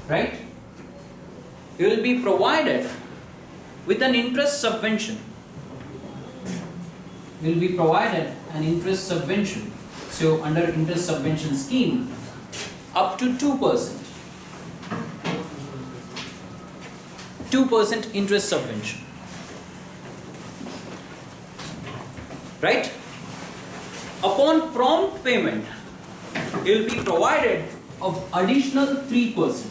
right? You will be provided with an interest subvention. You will be provided an interest subvention. So under interest subvention scheme, up to 2%. 2% interest subvention. Right? Upon prompt payment, you will be provided of additional 3%.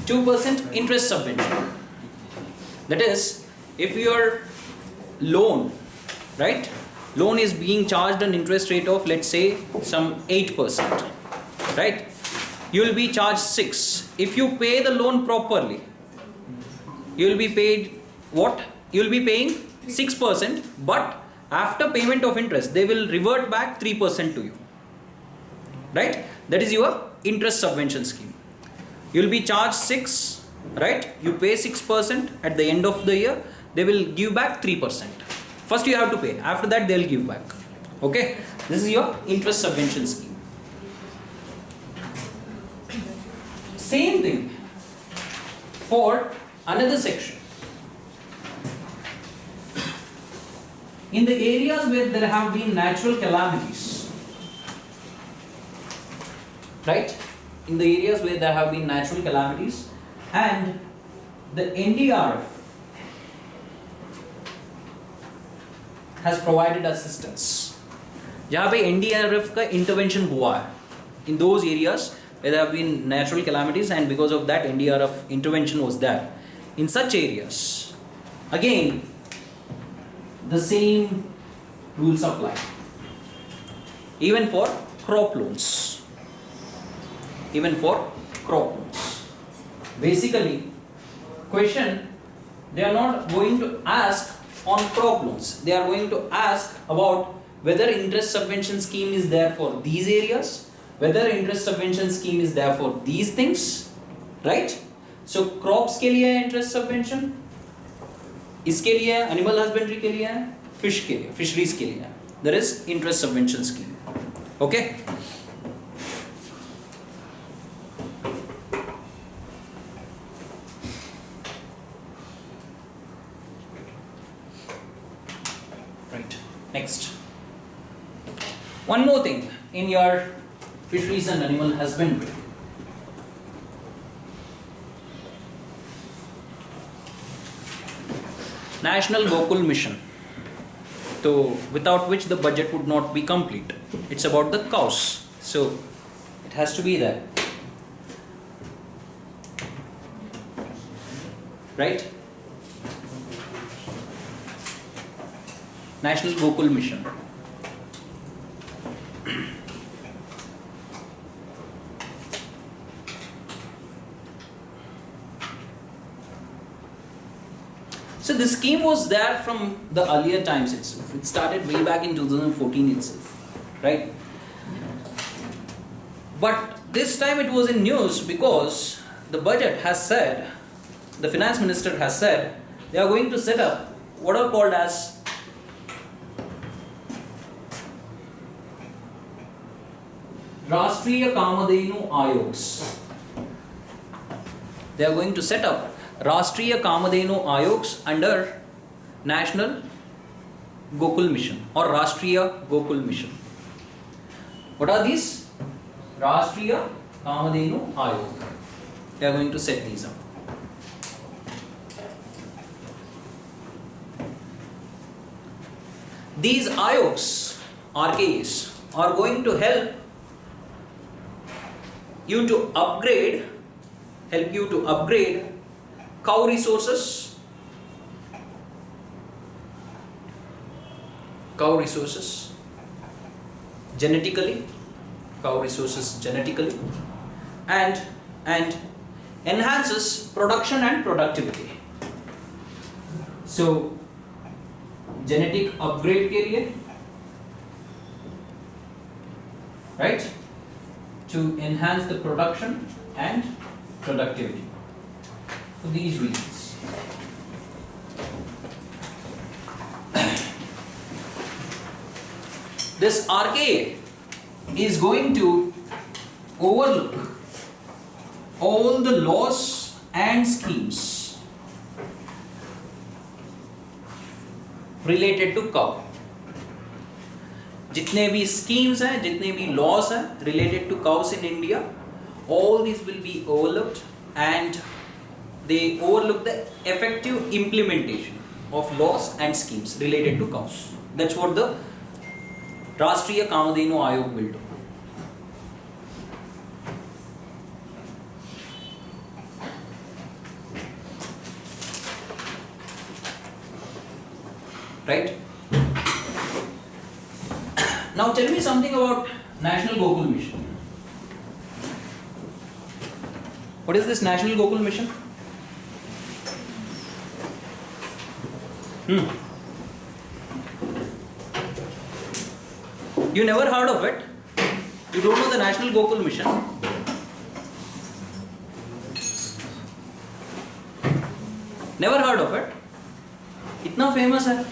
%2% interest subvention. That is, if your loan, right? Loan is being charged an interest rate of, let's say, some 8%, right? You will be charged 6. If you pay the loan properly, you will be paid what? You will be paying 6%, but after payment of interest, they will revert back 3% to you, right? That is your interest subvention scheme. You will be charged 6, right? You pay 6% at the end of the year, they will give back 3%. First you have to pay, after that they will give back. Okay, this is your interest subvention scheme. Same thing for another section. In the areas where there have been natural calamities, right? In the areas where there have been natural calamities and the NDRF has provided assistance. जहाँ पे NDRF का intervention हुआ है, in those areas where there have been natural calamities and because of that NDRF intervention was there. In such areas, again, the same rules apply. Even for crop loans. Even for crop loans. Basically, question, they are not going to ask on crop loans. They are going to ask about whether interest subvention scheme is there for these areas, whether interest subvention scheme is there for these things, right? So crops के लिए है interest subvention, इसके लिए है, animal husbandry के लिए है, fish के लिए, fisheries के लिए है. There is interest subvention scheme. Okay? Right. Next. One more thing in your fisheries and animal husbandry. National Gokul Mission. So without which the budget would not be complete. It's about the cows. So it has to be there. Right? National Gokul Mission. So this scheme was there from the earlier times itself. It started way back in 2014 itself, right? But this time it was in news because the budget has said, the finance minister has said, they are going to set up what are called as Rashtriya Kamadhenu Ayogs. They are going to set up Rashtriya Kamadhenu Ayogs under National Gokul Mission or Rashtriya Gokul Mission. What are these? Rashtriya Kamadhenu Ayog. They are going to set these up. These Ayogs, RKs, are going to help you to upgrade cow resources, genetically, and enhances production and productivity. So genetic upgrade के लिए, right, to enhance the production and productivity for these reasons. this RKA is going to overlook all the laws and schemes related to cow. जितने भी schemes हैं, जितने भी laws हैं related to cows in India, all these will be overlooked, and they overlook the effective implementation of laws and schemes related to cows. That's what the Rashtriya Kamadhenu Ayog will do. Right? Now tell me something about National Gokul Mission. What is this National Gokul Mission? You never heard of it? You don't know the National Gokul Mission? Never heard of it? इतना famous है?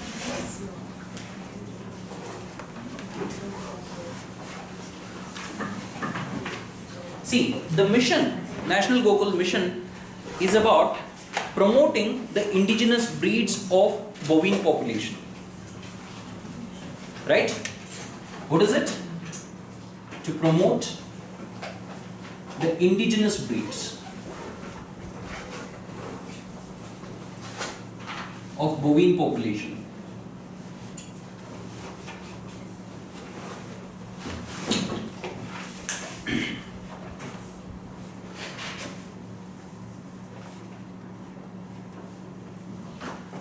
See, the mission, National Gokul Mission, is about promoting the indigenous breeds of bovine population. Right? What is it? To promote the indigenous breeds of bovine population.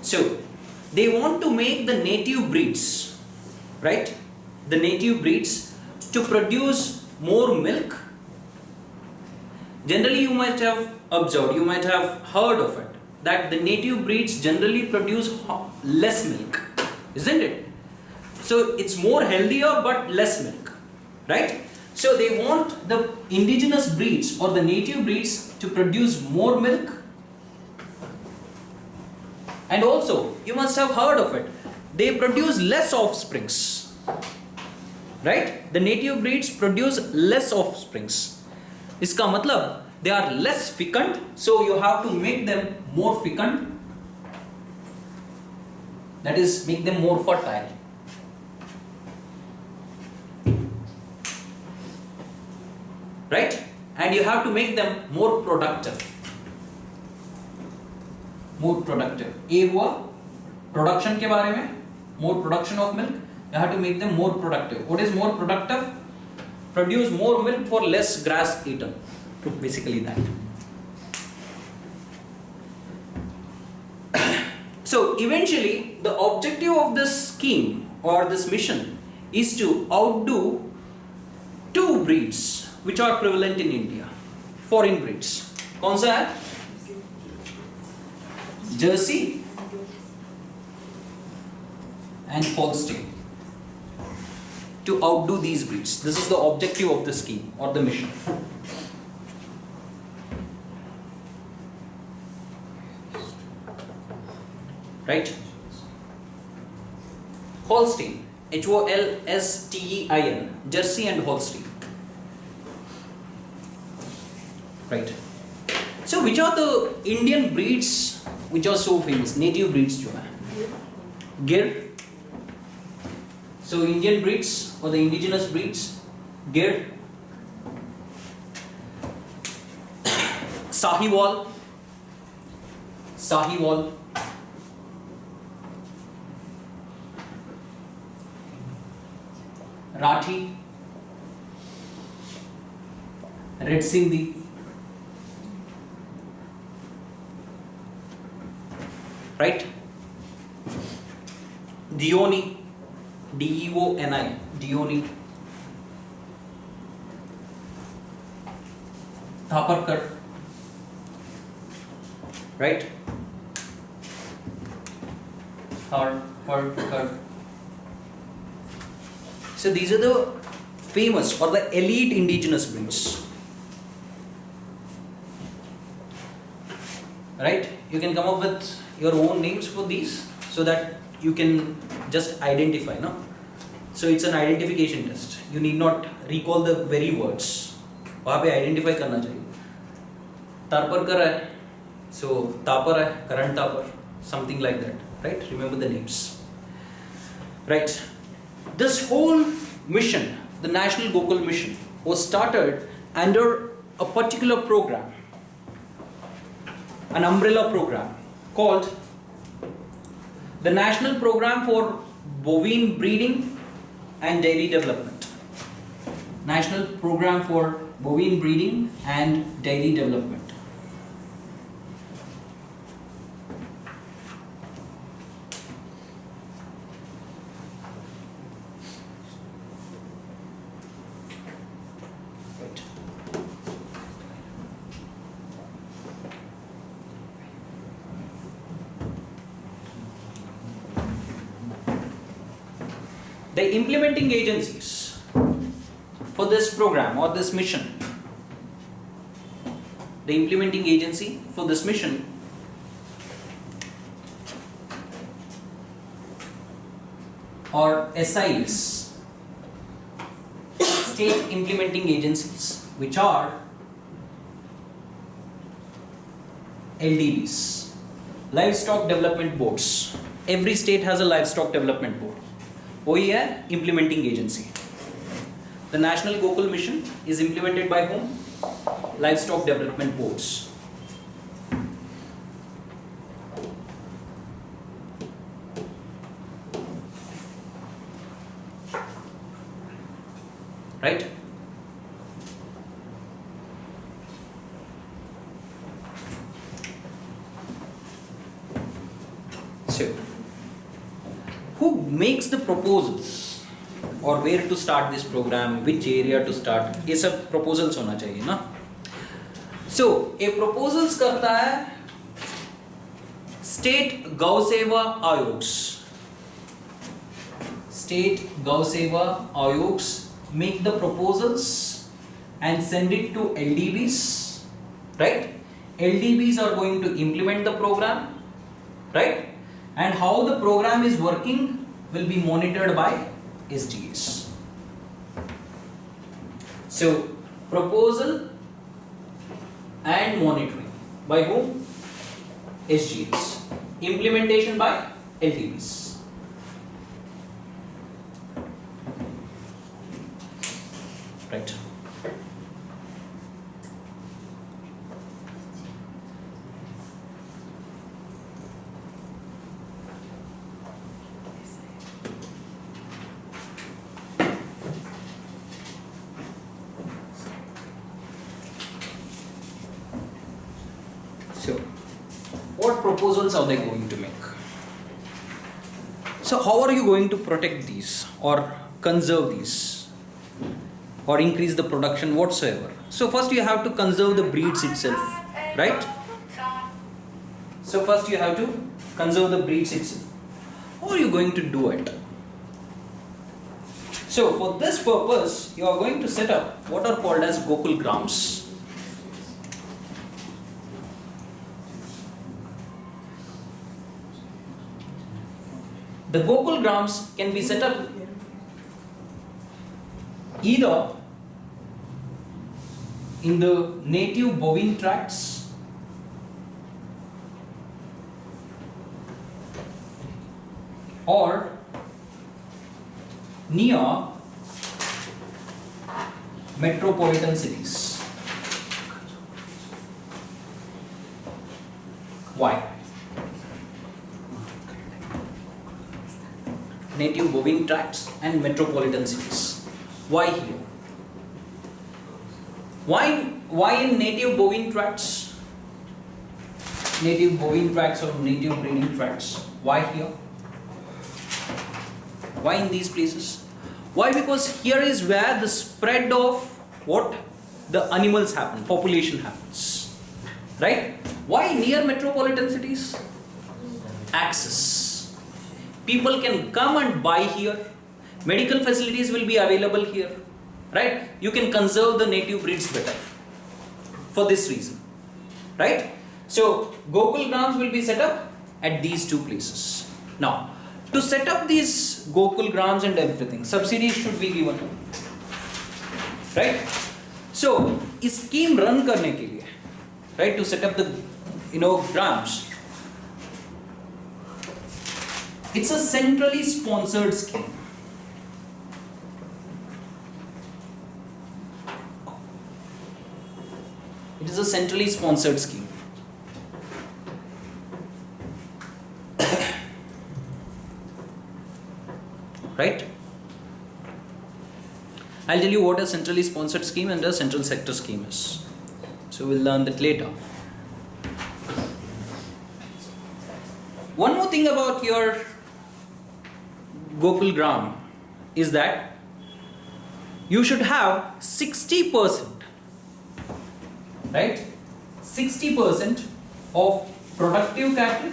So, they want to make the native breeds, right? The native breeds to produce more milk. Generally, you might have observed, you might have heard of it, that the native breeds generally produce less milk, isn't it? So, it's more healthier but less milk, right? So, they want the indigenous breeds or the native breeds to produce more milk. And also, you must have heard of it, they produce less offsprings, right? The native breeds produce less offsprings. Iska matlab, they are less fecund, so you have to make them more fecund. That is, make them more fertile. Right? And you have to make them more productive. More productive. A हुआ production के बारे में, more production of milk. You have to make them more productive. What is more productive? Produce more milk for less grass eaten. Basically that. So eventually, the objective of this scheme or this mission is to outdo two breeds which are prevalent in India. Foreign breeds. कौन सा है? Jersey and Holstein, to outdo these breeds. This is the objective of the scheme or the mission. Right? Holstein, Holstein, Jersey and Holstein. Right? So which are the Indian breeds which are so famous? Native breeds जो है गिर. So Indian breeds or the indigenous breeds, गिर, Sahiwal, Rathi, Red Sindhi, right? Deoni, Deoni, Deoni, Thaparkar, right? Thaparkar. So these are the famous or the elite indigenous breeds, right? You can come up with your own names for these so that you can just identify, no? So it's an identification test. You need not recall the very words. वहाँ पे identify करना चाहिए. तापर कर है, so तापर है, current तापर, something like that, right? Remember the names, right? This whole mission, the National Gokul Mission, was started under a particular program, an umbrella program called the National Program for Bovine Breeding and Dairy Development. National Program for Bovine Breeding and Dairy Development. Right. The implementing agencies for this program or this mission, the implementing agency for this mission or SIs, state implementing agencies, which are LDBs, livestock development boards. Every state has a livestock development board. वही है implementing agency. The National Gokul Mission is implemented by whom? Livestock development boards. Right? So, who makes the proposals or where to start this program, which area to start, ये सब proposals होना चाहिए ना. So a proposals करता है state गौ सेवा Aayog's. State गौ सेवा Aayog's make the proposals and send it to LDBs, right? LDBs are going to implement the program, right? And how the program is working will be monitored by SGS. So, proposal and monitoring by whom? SGS. Implementation by LDBs. Right. So, what proposals are they going to make? So, how are you going to protect these or conserve these or increase the production whatsoever? So, first you have to conserve the breeds itself, right? So, first you have to conserve the breeds itself. How are you going to do it? So, for this purpose, you are going to set up what are called as Gokul Grams. The Gokul Grams can be set up either in the native bovine tracts or near metropolitan cities. Why? Native bovine tracts and metropolitan cities. Why here? Why in native bovine tracts? Native bovine tracts or native breeding tracts. Why here? Why in these places? Why? Because here is where the spread of what? The animals happen, population happens. Right? Why near metropolitan cities? Access. People can come and buy here. Medical facilities will be available here. Right? You can conserve the native breeds better. For this reason. Right? So, Gokul Grams will be set up at these two places. Now, To set up these Gokul grams and everything, subsidies should be given, right? So, इस scheme run करने के लिए, right, to set up the grams, it's a centrally sponsored scheme. It is a centrally sponsored scheme. Right? I'll tell you what a centrally sponsored scheme and a central sector scheme is. So we'll learn that later. One more thing about your Gokul Gram is that you should have 60%, right? 60% of productive capital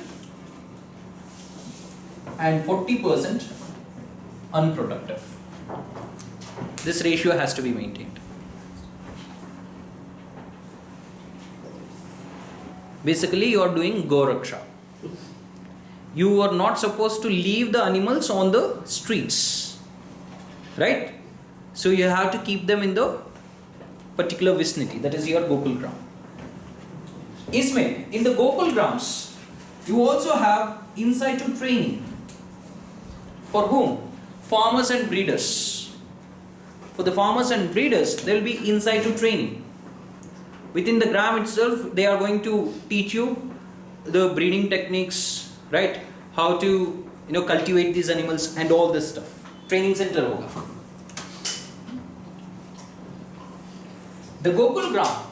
and 40% unproductive. This ratio has to be maintained. Basically, you are doing Goraksha. You are not supposed to leave the animals on the streets, right? So you have to keep them in the particular vicinity. That is your Gokul Gram. In the Gokul Grams, you also have in situ training. For whom? Farmers and breeders. For the farmers and breeders, there will be in situ training. Within the gram itself, they are going to teach you the breeding techniques, right? How to cultivate these animals and all this stuff. Training center hoga. The Gokul Gram